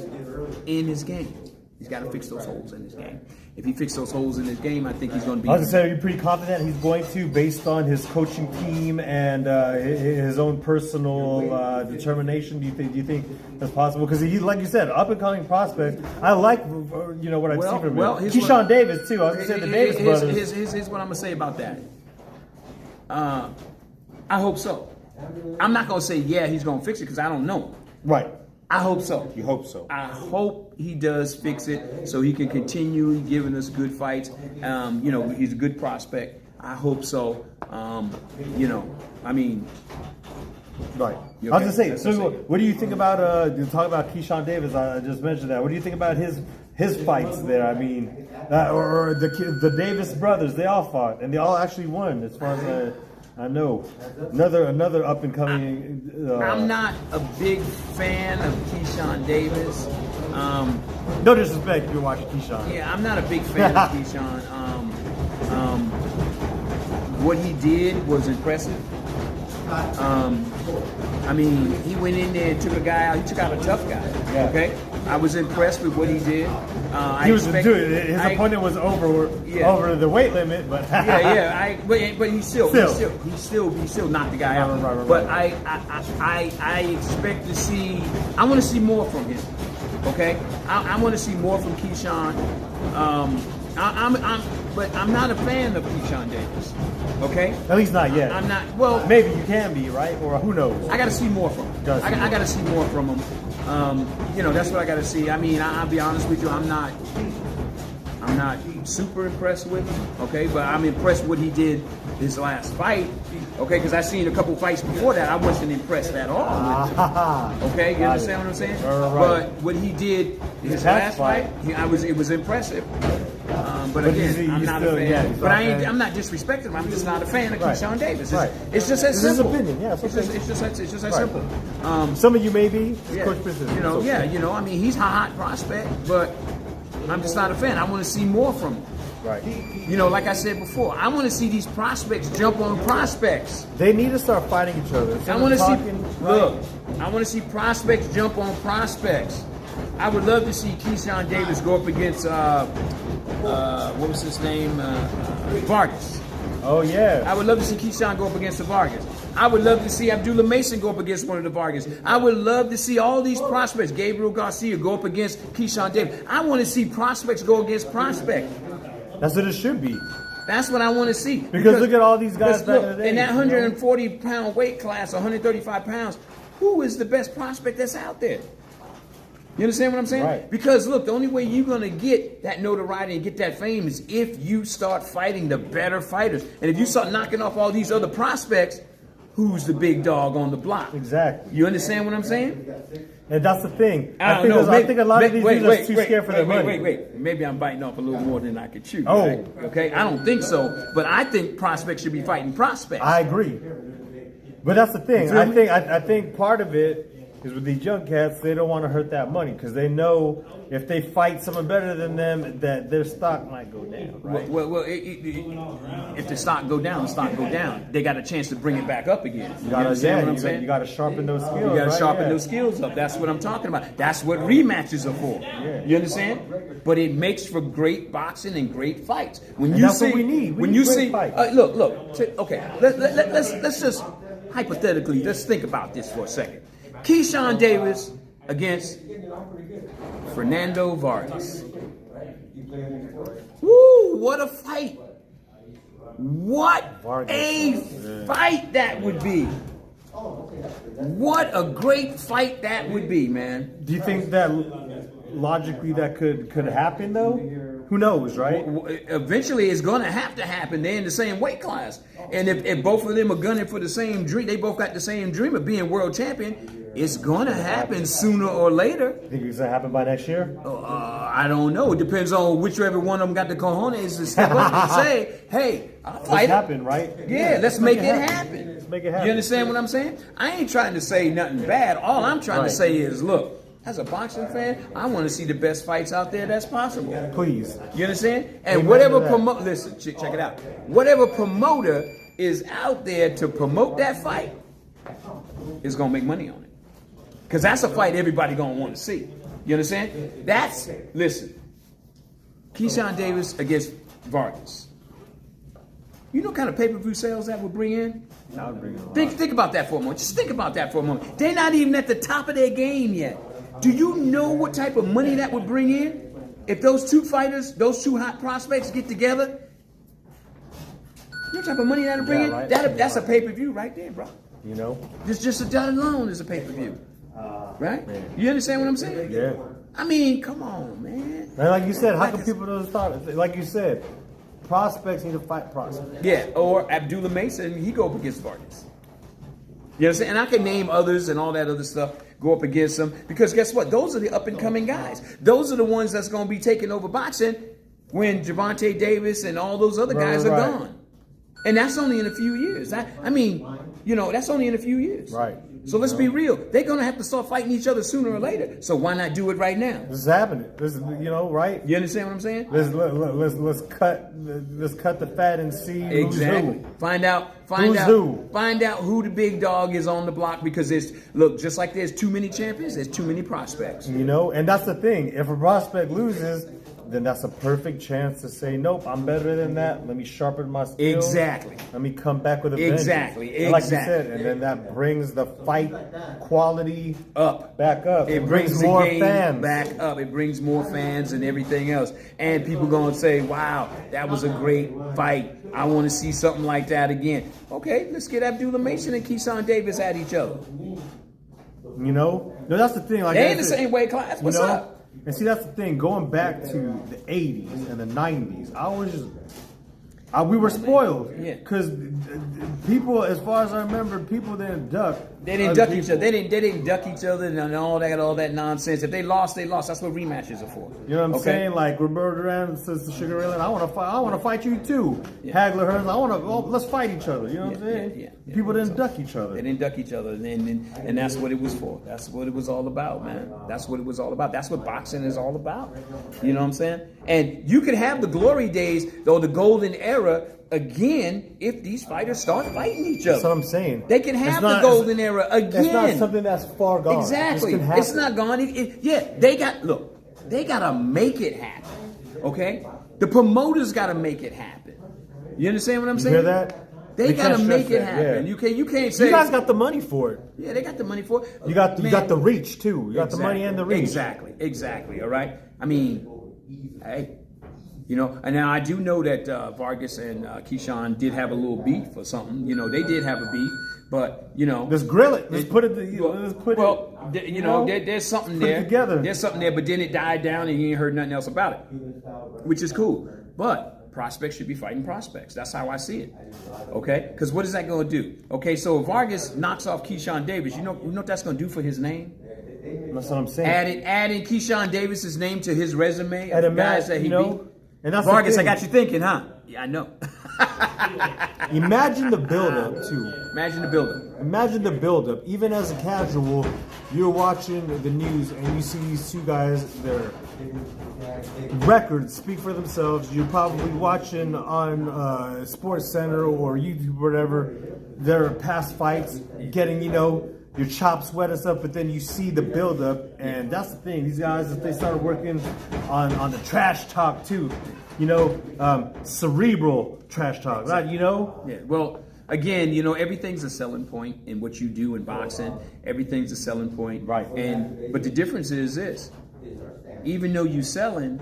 in his game. He's got to fix those holes in his game. If he fixes those holes in his game, I think he's going to be. I was gonna say, are you pretty confident he's going to, based on his coaching team and his own personal determination? Do you think that's possible? Because he, like you said, up and coming prospect. I like what I've seen from him. here's Keyshawn what- Davis too. I was gonna say the Davis brothers. Here's what I'm gonna say about that. I hope so. I'm not gonna say he's gonna fix it because I don't know. Right. I hope so. You hope so. I hope he does fix it so he can continue giving us good fights. He's a good prospect. I hope so. I mean, Right. You I was okay? gonna say. That's So, what I'm saying. what do you think about? Talk about Keyshawn Davis. I just mentioned that. What do you think about his fights there? I mean, or the Davis brothers. They all fought and they all actually won, as far as I know. Another up and coming. I'm not a big fan of Keyshawn Davis. No disrespect if you're watching Keyshawn. Yeah, I'm not a big fan of Keyshawn. What he did was impressive. He went in there and took a guy out. He took out a tough guy. Yeah. Okay, I was impressed with what he did. His opponent was over the weight limit, but but he still knocked the guy out. Right. But I expect to see. I want to see more from him. Okay, I want to see more from Keyshawn. But I'm not a fan of Keyshawn Davis. Okay, at least not yet. I'm not. Well, maybe you can be, right? Or who knows? I got to see more from him. I got to see more from him. That's what I got to see. I mean, I'll be honest with you. I'm not super impressed with him. Okay, but I'm impressed with what he did his last fight. Okay, because I seen a couple fights before that. I wasn't impressed at all with him. Okay, you understand what I'm saying? Right. But what he did his last fight, it was impressive. But again, I'm not a fan. I'm not disrespecting him. I'm just not a fan of Keyshawn Davis. It's just as simple. His opinion, yeah. It's just as simple. Some of you may be. Yeah, Coach Prince is. I mean, he's a hot prospect, but I'm just not a fan. I want to see more from him. Right. Like I said before, I want to see these prospects jump on prospects. They need to start fighting each other. I want to see prospects jump on prospects. I would love to see Keyshawn Davis go up against what was his name? Vargas. Oh yeah. I would love to see Keyshawn go up against the Vargas. I would love to see Abdullah Mason go up against one of the Vargas. I would love to see all these prospects, Gabriel Garcia, go up against Keyshawn Davis. I want to see prospects go against prospects. That's what it should be. That's what I want to see. Because look at all these guys back in the day. In that 140-pound weight class, 135 pounds, who is the best prospect that's out there? You understand what I'm saying? Right. Because look, the only way you're going to get that notoriety and get that fame is if you start fighting the better fighters. And if you start knocking off all these other prospects, who's the big dog on the block? Exactly. You understand what I'm saying? And that's the thing. I think a lot of these dudes are too scared for their money. Wait. Maybe I'm biting off a little more than I could chew. Oh. Right? Okay? I don't think so. But I think prospects should be fighting prospects. I agree. But that's the thing. feel me? I think part of it is with these young cats, they don't want to hurt that money because they know if they fight someone better than them, that their stock might go down, right? If the stock go down, the stock go down. They got a chance to bring it back up again. You gotta, understand yeah, what I'm saying? you got to sharpen those skills. You got to right? sharpen Yeah. those skills up. That's what I'm talking about. That's what rematches are for. You understand? But it makes for great boxing and great fights. When And you that's see, what we need. We when need you great see, fights. look. Okay, let's just hypothetically let's think about this for a second. Keyshawn Davis against Fernando Vargas. Woo! What a fight! What Vargas. a fight that would be! What a great fight that would be, man. Do you think that logically that could happen though? Who knows, right? Eventually, it's going to have to happen. They're in the same weight class, and if both of them are gunning for the same dream, they both got the same dream of being world champion. It's going to happen sooner or later. Think it's gonna happen by next year? I don't know. It depends on whichever one of them got the cojones to step up and say, "Hey, I'll Let's fight it." happen, right? Yeah, let's make it happen. Let's make it happen. You understand what I'm saying? I ain't trying to say nothing bad. All I'm trying Right. to say is, look, as a boxing fan, I want to see the best fights out there that's possible. Please. You understand? And Amen whatever to that. promote, listen, check it out. Whatever promoter is out there to promote that fight is gonna make money on it, because that's a fight everybody gonna want to see. You understand? Listen. Keyshawn Davis against Vargas. You know what kind of pay-per-view sales that would bring in? That would bring it on. Think about that for a moment. Just think about that for a moment. They're not even at the top of their game yet. Do you know what type of money that would bring in? If those two fighters, those two hot prospects get together, you know what type of money that would bring Yeah, in? right. That's a pay-per-view right there, bro. You know? Just that alone is a pay-per-view. Right? Man. You understand what I'm saying? Yeah. I mean, come on, man. And like you said, how Like come it's- people don't start? Like you said, prospects need to fight prospects. Yeah, or Abdullah Mason, he go up against Vargas. You understand? And I can name others and all that other stuff, go up against them. Because guess what? Those are the up-and-coming guys. Those are the ones that's going to be taking over boxing when Gervonta Davis and all those other guys are Right. gone. And that's only in a few years. I mean, you know, that's only in a few years. Right. So let's be real. They're going to have to start fighting each other sooner or later. So why not do it right now? This is happening. This is, you know, right? You understand what I'm saying? Let's cut the fat and see Exactly. who's who. Find out who the big dog is on the block, because just like there's too many champions, there's too many prospects. You know, and that's the thing. If a prospect loses, then that's a perfect chance to say, nope, I'm better than that. Let me sharpen my skills. Exactly. Let me come back with a vengeance. Exactly, And like you exactly. said, and then that brings the fight quality Up. back up. It brings the more game fans back up. It brings more fans and everything else. And people going to say, wow, that was a great fight. I want to see something like that again. Okay, let's get Abdullah Mason and Keyshawn Davis at each other. You know, no, that's the thing. Like They ain't the I said, same weight class. you What's know? up? And see, that's the thing. Going back to the '80s and the '90s, we were spoiled. Yeah. Because people, as far as I remember, people didn't duck. They didn't other duck each people. other. They didn't duck each other and all that nonsense. If they lost, they lost. That's what rematches are for. You know what I'm saying? Like Roberto Duran says to Sugar Ray Leonard, I want to fight you too. Hagler Hearns, let's fight each other. You know what I'm saying? Yeah. People didn't duck each other. They didn't duck each other, and that's what it was for. That's what it was all about, man. That's what it was all about. That's what boxing is all about. You know what I'm saying? And you could have the glory days, though, the golden era again, if these fighters start fighting each other. That's what I'm saying. They can It's have not- the golden era again. It's not something that's far gone. Exactly. This can happen. It's not gone. They gotta make it happen. Okay? The promoters gotta make it happen. You understand what I'm saying? You hear that? They We gotta can't make stress it that, happen. yeah. You can't say You guys got the money for it. yeah, they got the money for it. You got Man, the reach too. You got the money and the reach. Exactly. All right. I mean, hey, you know, and now I do know that Vargas and Keyshawn did have a little beef or something. You know, they did have a beef, but you know, Let's grill it. Let's put it. Let's put well, it. you know, there's something put it there. together. There's something there, but then it died down and you ain't heard nothing else about it, which is cool. But prospects should be fighting prospects. That's how I see it. Okay, because what is that going to do? Okay, so if Vargas knocks off Keyshawn Davis, you know what that's going to do for his name? That's what I'm saying. Adding Keyshawn Davis's name to his resume At of a guys match, that he you know, beat. and that's Vargas, the I thing. got you thinking, huh? Yeah, I know. Imagine the buildup too. Imagine the buildup. Imagine the buildup. Even as a casual, you're watching the news and you see these two guys, their records speak for themselves. You're probably watching on Sports Center or YouTube, whatever, their past fights, getting, your chops wet and stuff, but then you see the buildup, and that's the thing. These guys, if they started working on the trash talk too, cerebral trash talk, right? Yeah. Well, again, everything's a selling point in what you do in boxing. Everything's a selling point, Right. But the difference is this: even though you're selling,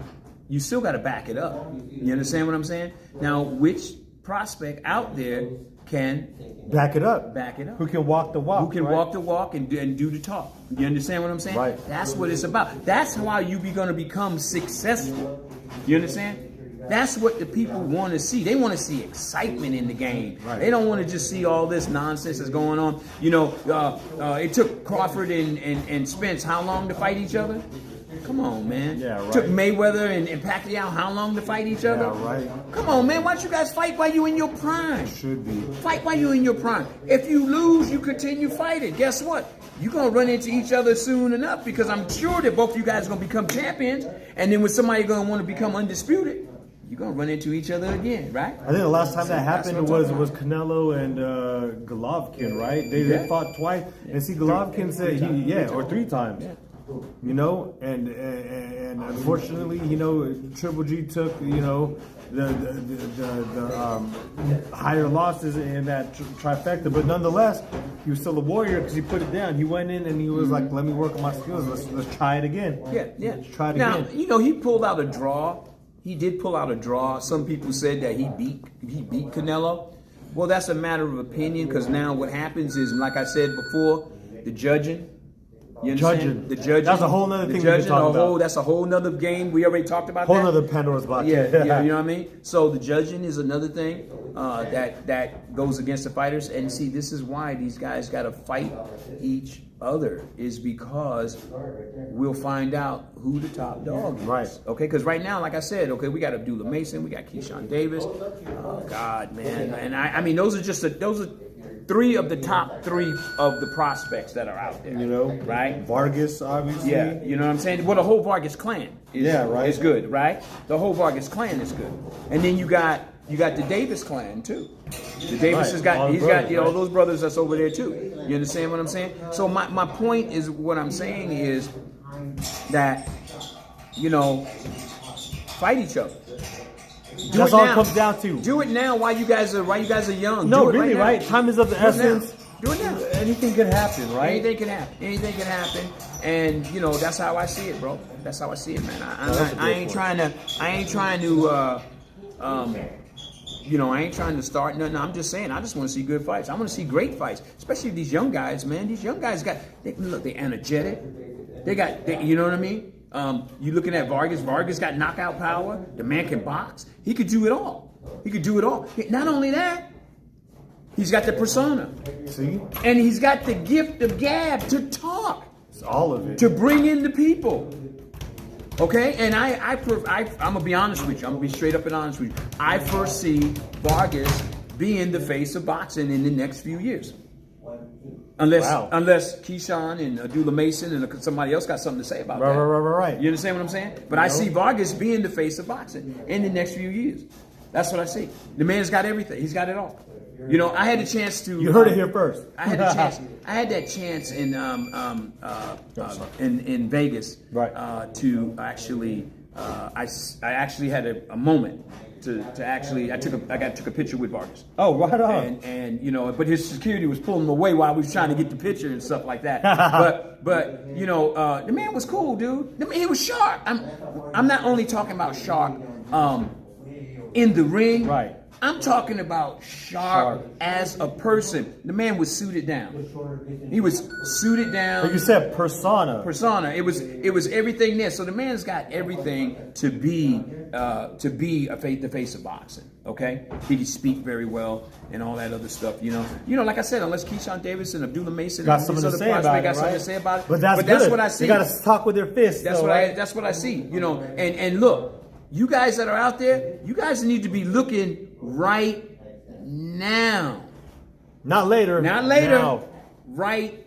you still got to back it up. You understand what I'm saying? Now, which prospect out there can Back it up. back it up? Who can walk the walk? Who can right? walk the walk and do the talk? You understand what I'm saying? Right. That's what it's about. That's how you going to become successful. You understand? That's what the people want to see. They want to see excitement in the game. Right. They don't want to just see all this nonsense that's going on. It took Crawford and Spence how long to fight each other? Come on, man. Yeah, right. Took Mayweather and Pacquiao how long to fight each other? Yeah, right. Come on, man. Why don't you guys fight while you in your prime? Should be. Fight while you're in your prime. If you lose, you continue fighting. Guess what? You're going to run into each other soon enough, because I'm sure that both of you guys are going to become champions. And then when somebody going to want to become undisputed, you're going to run into each other again, right? I think the last time that happened That's what I'm was talking Canelo and Golovkin, right? They fought twice. And see, Golovkin said, or 3 times. Yeah. And unfortunately, Triple G took, the higher losses in that trifecta, but nonetheless, he was still a warrior because he put it down. He went in and he was like, "Let me work on my skills. Let's try it again." Yeah. Let's try it now, again. he pulled out a draw. He did pull out a draw. Some people said that he beat Canelo. Well, that's a matter of opinion, because now what happens is, like I said before, the judging. You understand? Judging. The judging. That's a whole nother thing we judging, can talk about. That's a whole nother game. We already talked about Whole that. nother Pandora's box. Yeah, you know what I mean? So the judging is another thing that goes against the fighters. And see, this is why these guys got to fight each other, is because we'll find out who the top dog is. Right. Okay, because right now, like I said, we got Abdullah Mason, we got Keyshawn Davis. Oh, God, man. And I mean, those are 3 of the top 3 of the prospects that are out there. Right? Vargas, obviously. Yeah, you know what I'm saying? Well, the whole Vargas clan is good, right? The whole Vargas clan is good. And then you got the Davis clan too. The Davis Right. he's got all those brothers that's over there too. You understand what I'm saying? So my point is, what I'm saying is that, fight each other. That's all it comes down to. Do it now while you guys are young. No, Do it really, now. right? Time is of the Do it now. essence. Do it now. Anything could happen, right? Anything can happen. Anything can happen, and that's how I see it, bro. That's how I see it, man. I ain't trying to start nothing. I'm just saying, I just want to see good fights. I want to see great fights, especially these young guys, man. These young guys they're energetic. They you know what I mean? You looking at Vargas. Vargas got knockout power. The man can box. He could do it all. Not only that, he's got the persona. See? And he's got the gift of gab to talk, It's all of it. to bring in the people. Okay? And I'm going to be honest with you. I'm going to be straight up and honest with you. I foresee Vargas being the face of boxing in the next few years. Unless Keyshawn and Abdullah Mason and somebody else got something to say about that. Right. You understand what I'm saying? But I see Vargas being the face of boxing in the next few years. That's what I see. The man's got everything. He's got it all. I had a chance to. You heard it here first. I had a chance. I had that chance in Vegas. Right. To actually, I actually had a moment to actually. I took a picture with Vargas. Oh, right on. And but his security was pulling him away while we was trying to get the picture and stuff like that. but the man was cool, dude. The man, he was sharp. I'm not only talking about sharp in the ring. Right. I'm talking about sharp as a person. The man was suited down. He was suited down. Like you said, persona. It was everything there. So the man's got everything to be the face of boxing. Okay, he can speak very well and all that other stuff. Like I said, unless Keyshawn Davis and Abdullah Mason got and something these to other say about it, got something right? to say about it. But that's good. what I see. They got to talk with their fists. That's what I see. And look, you guys that are out there, you guys need to be looking right now. Not later. Not later. Now. Right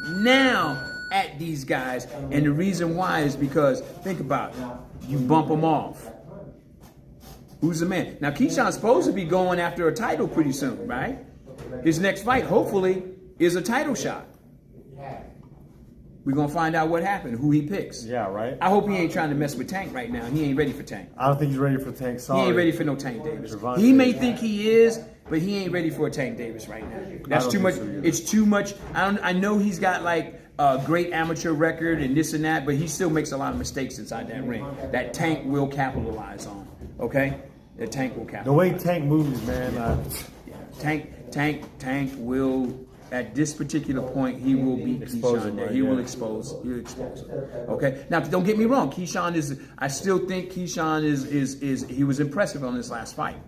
now at these guys. And the reason why is because, think about it, you bump them off. Who's the man? Now, Keyshawn's supposed to be going after a title pretty soon, right? His next fight, hopefully, is a title shot. We're going to find out what happened, who he picks. Yeah, right. I hope he ain't trying to mess with Tank right now. He ain't ready for Tank. I don't think he's ready for Tank. Sorry. He ain't ready for no Tank Davis. Gervonta He may Davis. think he is, but he ain't ready for a Tank Davis right now. That's don't too think much. so either. It's too much. I know he's got like a great amateur record and this and that, but he still makes a lot of mistakes inside that ring. That Tank will capitalize on. Okay, the Tank will The capitalize. way Tank moves, man. Tank will. At this particular point, he will beat Expose Keyshawn. him, There, right, he will yeah. expose. He'll expose him. Okay. Now, don't get me wrong. Keyshawn is. I still think Keyshawn is. He was impressive on this last fight.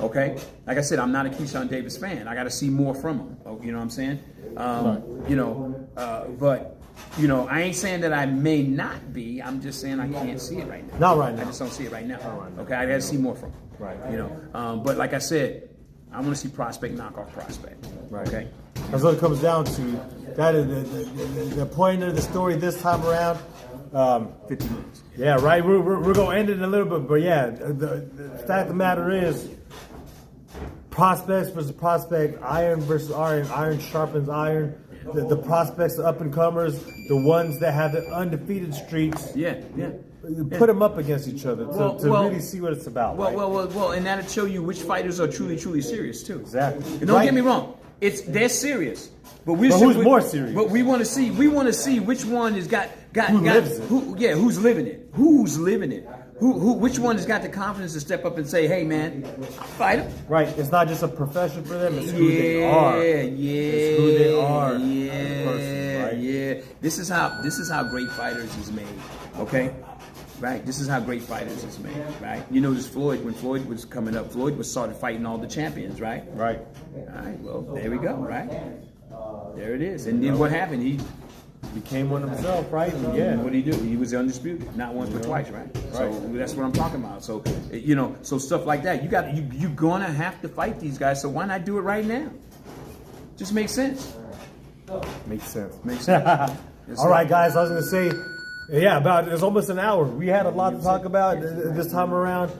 Okay. Like I said, I'm not a Keyshawn Davis fan. I got to see more from him. You know what I'm saying? You know. But you know, I ain't saying that I may not be. I'm just saying I can't see it right now. Not right now. I just don't see it right now. right now. Okay. I got to see more from him. Right. You know. But like I said, I want to see prospect knock off prospect. Right. Okay. That's what it comes down to. That is the point of the story this time around. 15 minutes. Yeah, right. We're gonna end it in a little bit, but yeah, the fact of the matter is, prospects versus prospect, iron versus iron. Iron sharpens iron. The prospects, the up and comers, the ones that have the undefeated streaks. Yeah. Put them up against each other to Well, really see what it's about. right? Well, and that'll show you which fighters are truly serious too. Exactly. And don't Right. get me wrong, they're serious, but who's more serious? But we want to see which one has got lives it. who's living it, who's living it, which one has got the confidence to step up and say, hey man, I'll fight him. Right. It's not just a profession for them. It's who they are. It's who they are. as a person, right? Yeah. This is how great fighters is made. Okay. Right, this is how great fighters is made, right? You notice Floyd, when Floyd was coming up, Floyd was started fighting all the champions, right? Right. All right, well, there we go, right? There it is. And then what happened? He Became one himself, right? And yeah. what did he do? He was undisputed, not once but twice, right? So that's what I'm talking about. So you know, so stuff like that. You're gonna have to fight these guys. So why not do it right now? Just makes sense. Makes sense. Makes sense. All right, guys. I was gonna say, yeah, it's almost an hour. We had a lot to talk about this time around.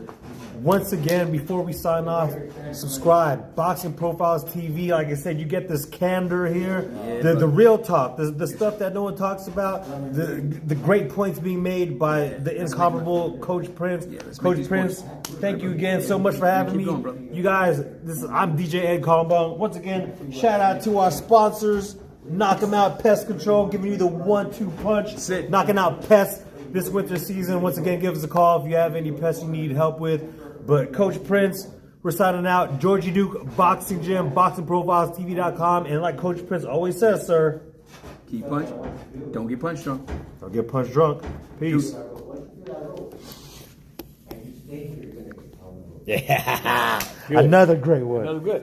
Once again, before we sign off, subscribe. Boxing Profiles TV. Like I said, you get this candor here, the real talk, the stuff that no one talks about, the great points being made by the incomparable Coach Prince. Coach Prince, thank you again so much for having me. going, brother. You guys, I'm DJ Ed Columbone. Once again, shout out to our sponsors. Knock 'em Out Pest Control, giving you the 1-2 punch. Sit. Knocking out pests this winter season. Once again, give us a call if you have any pests you need help with. But Coach Prince, we're signing out. Georgie Duke Boxing Gym, BoxingProfilesTV.com. And like Coach Prince always says, sir, Keep punching. Don't get punched drunk. don't get punch drunk. Peace. Yeah. Another great one. That was good.